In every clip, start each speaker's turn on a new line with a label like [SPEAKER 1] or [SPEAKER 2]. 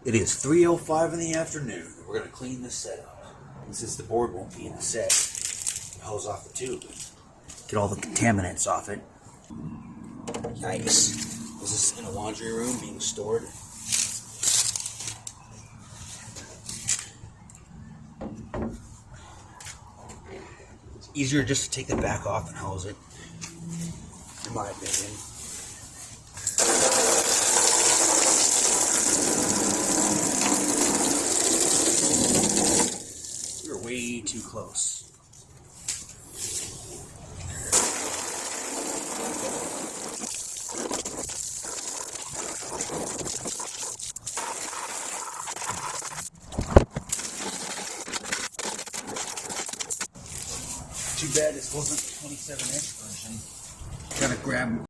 [SPEAKER 1] It is 3:05 in the afternoon. We're going to clean this set up. And since the board won't be in the set, hose off the tube. Get all the contaminants off it. Yikes. Was this in a laundry room being stored? It's easier just to take the back off and hose it, in my opinion. We're way too close. Too bad this wasn't the 27-inch version. Gotta grab.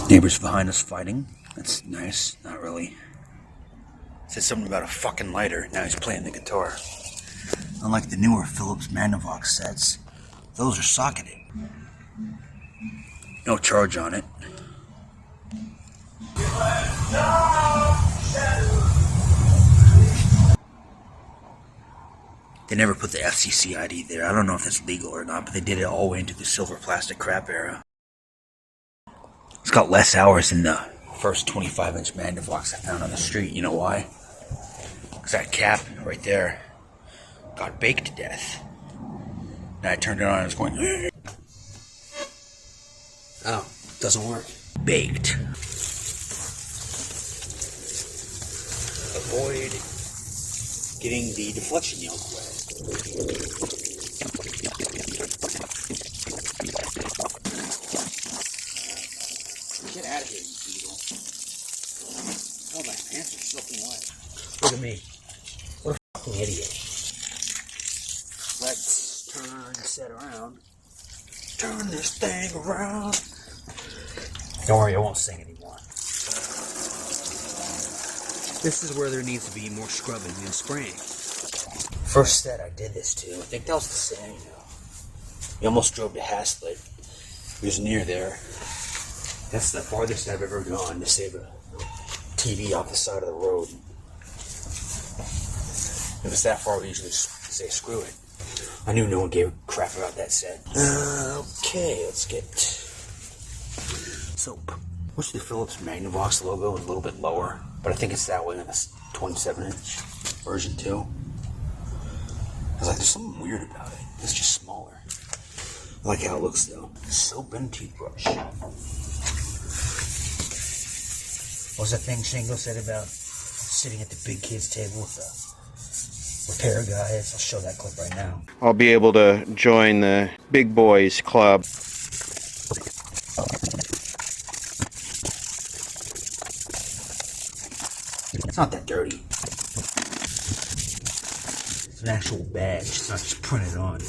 [SPEAKER 1] Neighbors behind us fighting. That's nice. Not really. Said something about a fucking lighter. Now he's playing the guitar. Unlike the newer Philips Magnavox sets, those are socketed. No charge on it. They never put the FCC ID there. I don't know if that's legal or not, but they did it all the way into the silver plastic crap era. It's got less hours than the first 25-inch Magnavox I found on the street. You know why? Because that cap right there got baked to death. And I turned it on and it was going... Oh, doesn't work. Baked. Avoid getting the deflection yolk wet. Get out of here, you beetle. Oh, my pants are soaking wet. Look at me. What a fucking idiot. Let's turn the set around. Turn this thing around. Don't worry, I won't sing anymore. This is where there needs to be more scrubbing and spraying. First set I did this to, I think that was the same. We almost drove to Haslett. It was near there. That's the farthest I've ever gone to save a TV off the side of the road. If it's that far, we usually say screw it. I knew no one gave a crap about that set. Okay, let's get soap. Wish the Philips Magnavox logo was a little bit lower, but I think it's that way on this 27-inch version too. I was like, there's something weird about it. It's just smaller. I like how it looks though. Soap and toothbrush. What was that thing Shingo said about sitting at the big kids table with the repair guys? I'll show that clip right now.
[SPEAKER 2] I'll be able to join the big boys club.
[SPEAKER 1] It's not that dirty. It's an actual badge. It's not just printed on.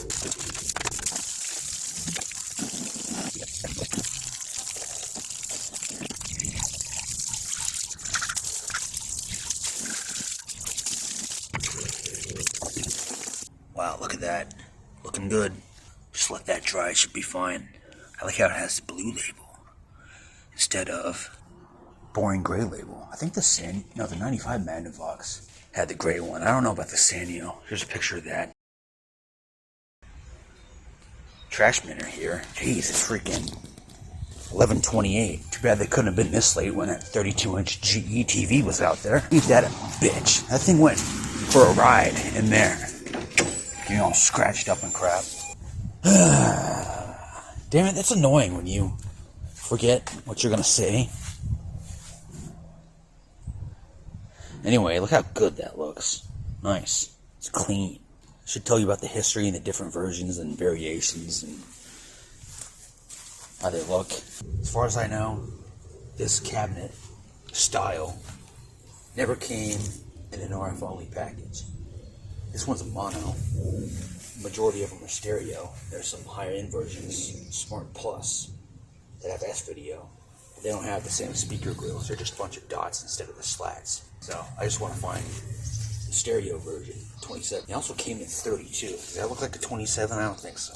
[SPEAKER 1] Wow, look at that. Looking good. Just let that dry. It should be fine. I like how it has the blue label instead of boring gray label. I think the 95 Magnavox had the gray one. I don't know about the Sanyo. Here's a picture of that. Trash minner here. Jeez, it's freaking 11:28. Too bad they couldn't have been this late when that 32-inch GE TV was out there. Eat that bitch. That thing went for a ride in there. Getting all scratched up and crap. Damn it, that's annoying when you forget what you're gonna say. Anyway, look how good that looks. Nice. It's clean. Should tell you about the history and the different versions and variations and how they look. As far as I know, this cabinet style never came in an RF-only package. This one's a mono. The majority of them are stereo. There's some higher-end versions, Smart Plus, that have S-video. They don't have the same speaker grills. They're just a bunch of dots instead of the slats. So I just want to find the stereo version, 27. It also came in 32. Does that look like a 27? I don't think so.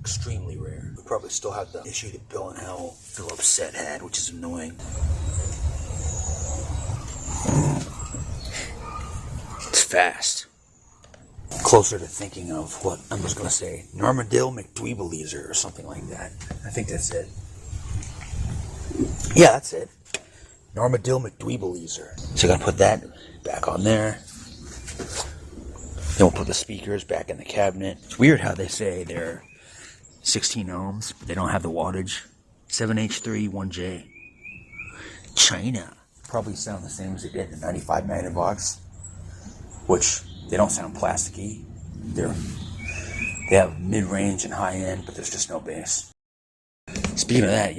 [SPEAKER 1] extremely rare. We probably still have the issue that Bill and Hal Phillips set had, which is annoying. It's fast. Closer to thinking of what I'm just going to say, Normadale McDweebeleaser or something like that. I think that's it. Yeah, that's it. Normadale McDweebeleaser. So I'm going to put that back on there. Then we'll put the speakers back in the cabinet. It's weird how they say they're 16 ohms, but they don't have the wattage. 7H3, 1J. China. Probably sound the same as they did in the 95 Magnavox, which they don't sound plasticky. They have mid-range and high-end, but there's just no bass. Speaking of that,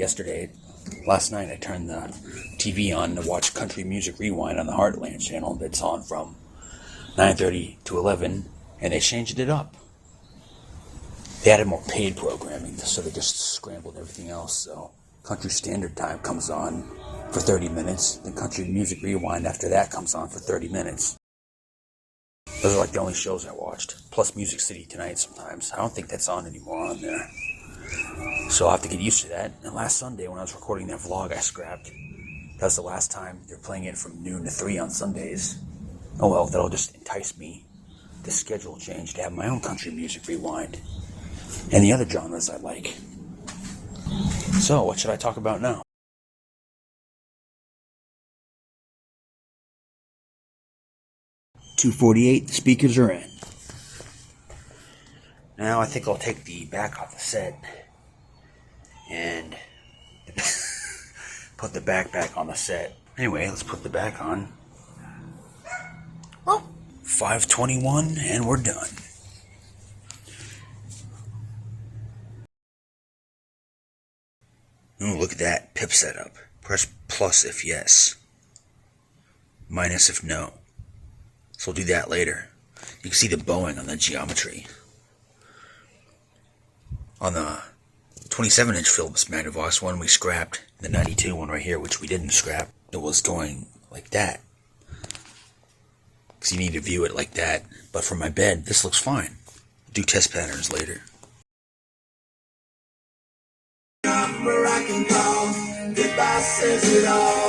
[SPEAKER 1] last night I turned the TV on to watch Country Music Rewind on the Heartland channel that's on from 9:30 to 11, and they changed it up. They added more paid programming, so they just scrambled everything else. So Country Standard Time comes on for 30 minutes, then Country Music Rewind after that comes on for 30 minutes. Those are like the only shows I watched, plus Music City Tonight sometimes. I don't think that's on anymore on there. So I'll have to get used to that. And last Sunday when I was recording that vlog, I scrapped. That's the last time they're playing it from noon to 3 on Sundays. Oh well, that'll just entice me, the schedule change, to have my own Country Music Rewind. And the other genres I like. So, what should I talk about now? .248, the speakers are in. Now I think I'll take the back off the set and put the back on the set. Anyway, let's put the back on. Well, 5:21 and we're done. Ooh, look at that pip setup. Press plus if yes, minus if no. So we'll do that later. You can see the bowing on the geometry. On the 27-inch Philips Magnavox one we scrapped, the 92 one right here, which we didn't scrap, it was going like that. Because you need to view it like that. But for my bed, this looks fine. I'll do test patterns later. Number I can call, goodbye says it all.